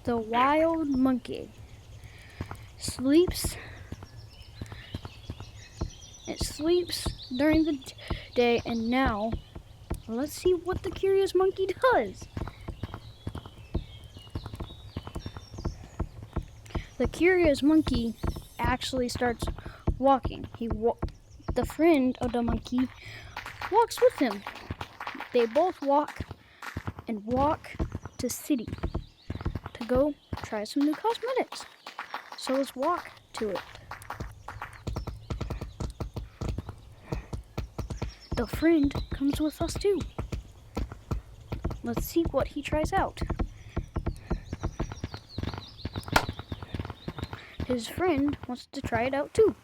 The wild monkey sleeps. It sleeps during the day, and now let's see what the curious monkey does. The curious monkey actually starts walking. The friend of the monkey walks with him. They both walk to city to go try some new cosmetics. So let's walk to it. The friend comes with us too. Let's see what he tries out. His friend wants to try it out too.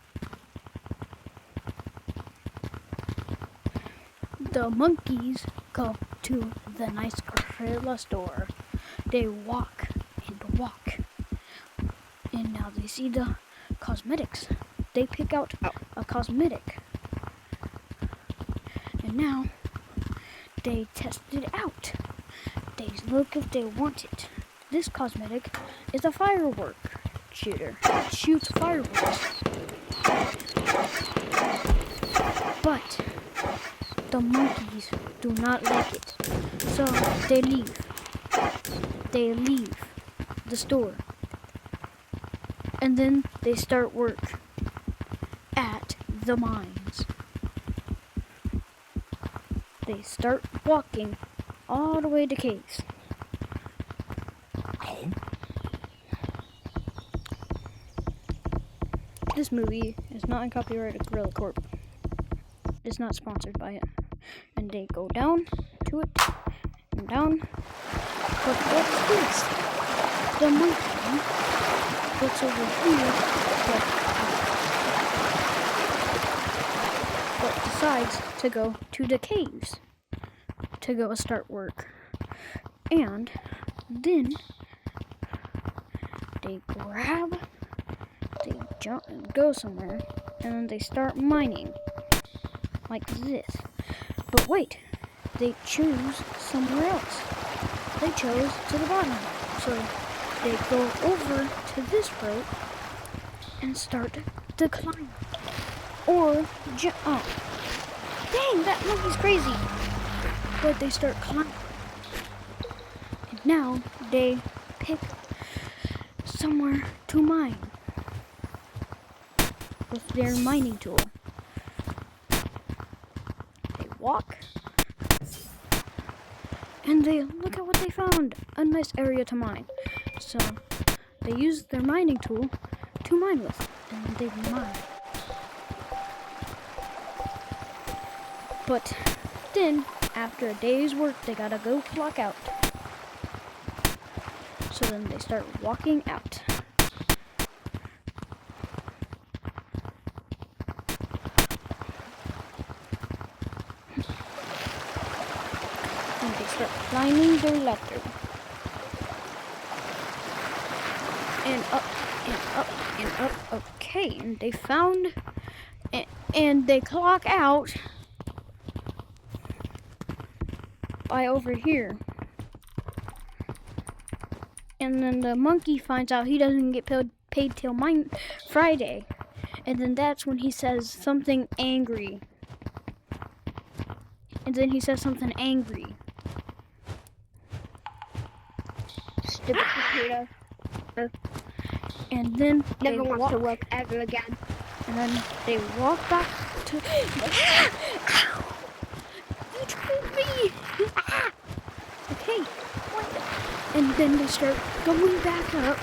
The monkeys go to the nice gorilla store. They walk and walk. And now they see the cosmetics. They pick out a cosmetic. And now they test it out. They look if they want it. This cosmetic is a firework shooter. It shoots fireworks. But the monkeys do not like it. So they leave. They leave the store. And then they start work at the mines. They start walking all the way to caves. This movie is not in copyright of Gorilla Corp. It's not sponsored by it. And they go down to it and down. But what's this? The monkey looks over here, but decides to go to the caves to go start work. And then they jump and go somewhere, and then they start mining like this. But wait, they choose somewhere else. They chose to the bottom. So they go over to this rope and start to climb. Or jump. Oh, dang, that monkey's crazy. But they start climbing. And now they pick somewhere to mine with their mining tool. They walk. And they look at what they found. A nice area to mine. So they use their mining tool to mine with. And they mine. But then, after a day's work, they gotta go clock out. So then they start walking out. And they start climbing their ladder. And up, and up, and up. Okay, and they found, and they clock out by over here. And then the monkey finds out he doesn't get paid till Friday. And then that's when he says something angry. And then he says something angry. Stupid computer. And then Never wants to work ever again. And then they walk back to... Ow! You tripped me! Okay. And then they start going back up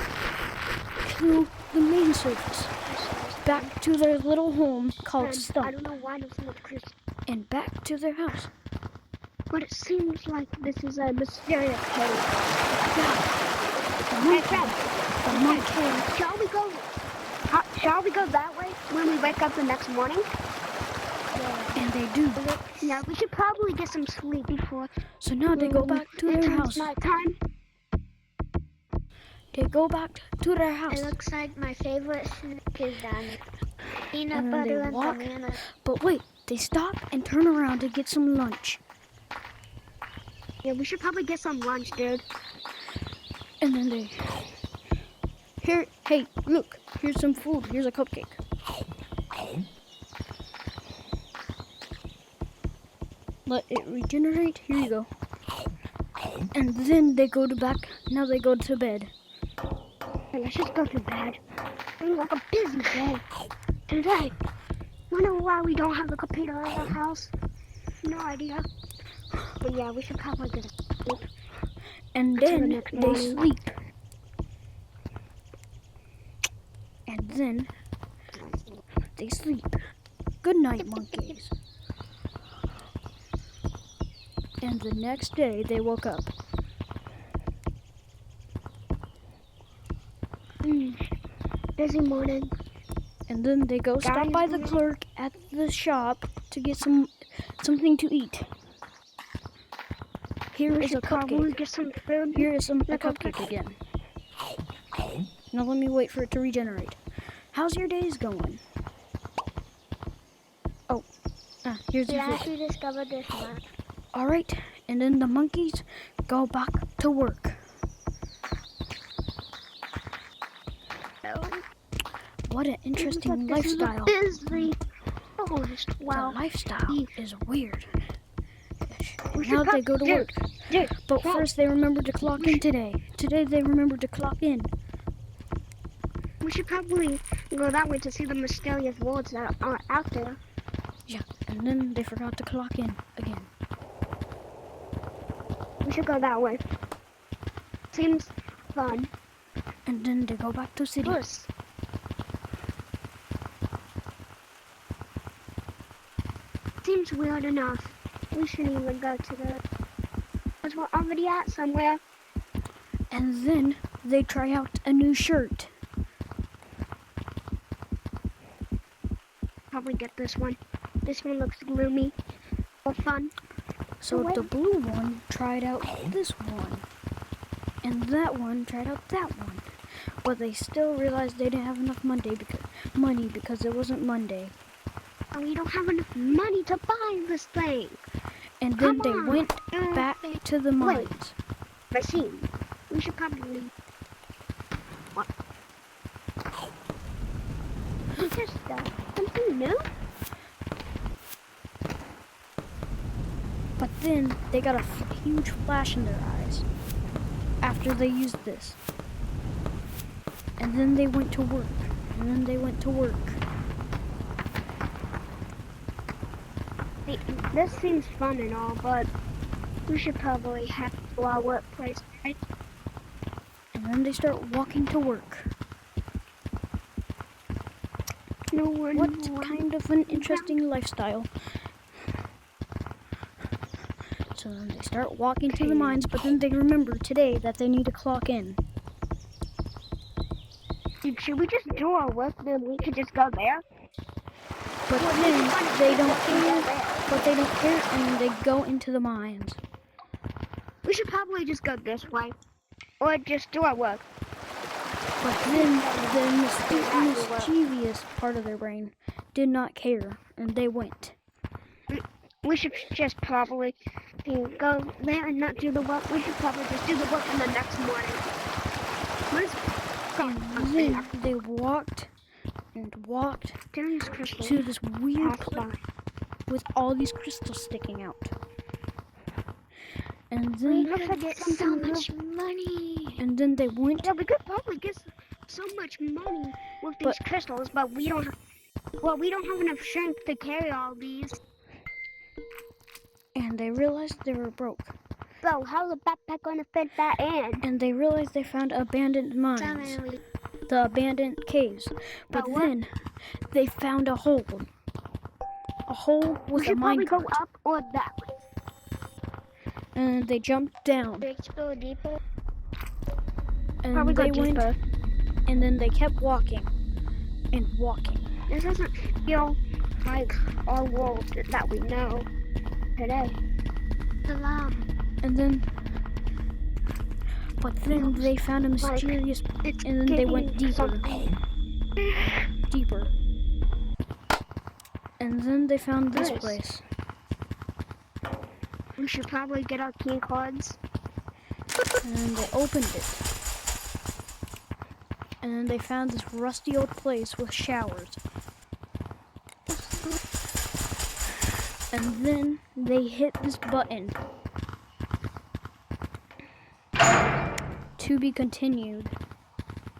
to the main surface. Back to their little home called Stump. I don't know why there's so much Chris. And back to their house. But it seems like this is a mysterious cave. Yeah. The monkey. Shall we go that way when we wake up the next morning? Yeah. And they do. Yeah, we should probably get some sleep before. So now they go back to their house. Nighttime. They go back to their house. It looks like my favorite snack is peanut butter and banana. But wait, they stop and turn around to get some lunch. Yeah, we should probably get some lunch, dude. And then they, here, hey, look, here's some food. Here's a cupcake. Let it regenerate. Here you go. And then they go to back. Now they go to bed. Hey, let's just go to bed. It's like a busy day today. Wonder why we don't have a computer in our house. No idea. But yeah, we should probably get a sleep. And Until the then next they morning. sleep. And then they sleep. Good night, monkeys. And the next day they woke up. Busy morning. And then they go stop by the clerk at the shop to get something to eat. Here We is a should probably cupcake. get some food. Here is a Like a cupcake again. Now let me wait for it to regenerate. How's your days going? Oh, here's We your food. actually discovered this map. Alright, and then the monkeys go back to work. What an interesting lifestyle. Busy forest. Wow. The lifestyle is weird. We Now should they go to work. But Dude. first they remember to clock in today. Today they remember to clock in. We should probably go that way to see the mysterious worlds that are out there. Yeah, and then they forgot to clock in again. We should go that way. Seems fun. And then they go back to city. First. Seems weird enough. We shouldn't even go to the... Because we're already at somewhere. And then they try out a new shirt. Probably get this one. This one looks gloomy. Or fun. So the blue one tried out this one. And that one tried out that one. But they still realized they didn't have enough money because it wasn't Monday. And we don't have enough money to buy this thing. And then Come they on. went back to the mines. Machine. We should probably... What? Is this something new? But then they got a huge flash in their eyes after they used this. And then they went to work. And then they went to work. This seems fun and all, but we should probably have to go to our workplace, right? And then they start walking to work. No one. What kind of an interesting lifestyle. So then they start walking to the mines, but then they remember today that they need to clock in. Dude, should we just do our work, then we could just go there? But then they don't care. But they don't care, and they go into the mines. We should probably just go this way. Or just do our work. But then the mischievous part of their brain did not care, and they went. We should just probably go there and not do the work. We should probably just do the work in the next morning. And then they walked and walked to this weird place with all these crystals sticking out. And then we could get so much money. And then they went. Yeah, we could probably get so much money with these crystals, but we don't. We don't have enough strength to carry all these. And they realized they were broke. Bro, how's a backpack gonna fit that in? And they realized they found abandoned mines, the abandoned caves. But then they found a hole with a mine. We should probably go up or that way. And they jumped down. They explore deeper. And Probably they go went. deeper. And then they kept walking and walking. This doesn't feel like our world that we know today. And then, but then they found a mysterious, and then they went deeper, deeper. And then they found this place. We should probably get our key cards. And then they opened it. and then they found this rusty old place with showers. And then they hit this button. To be continued.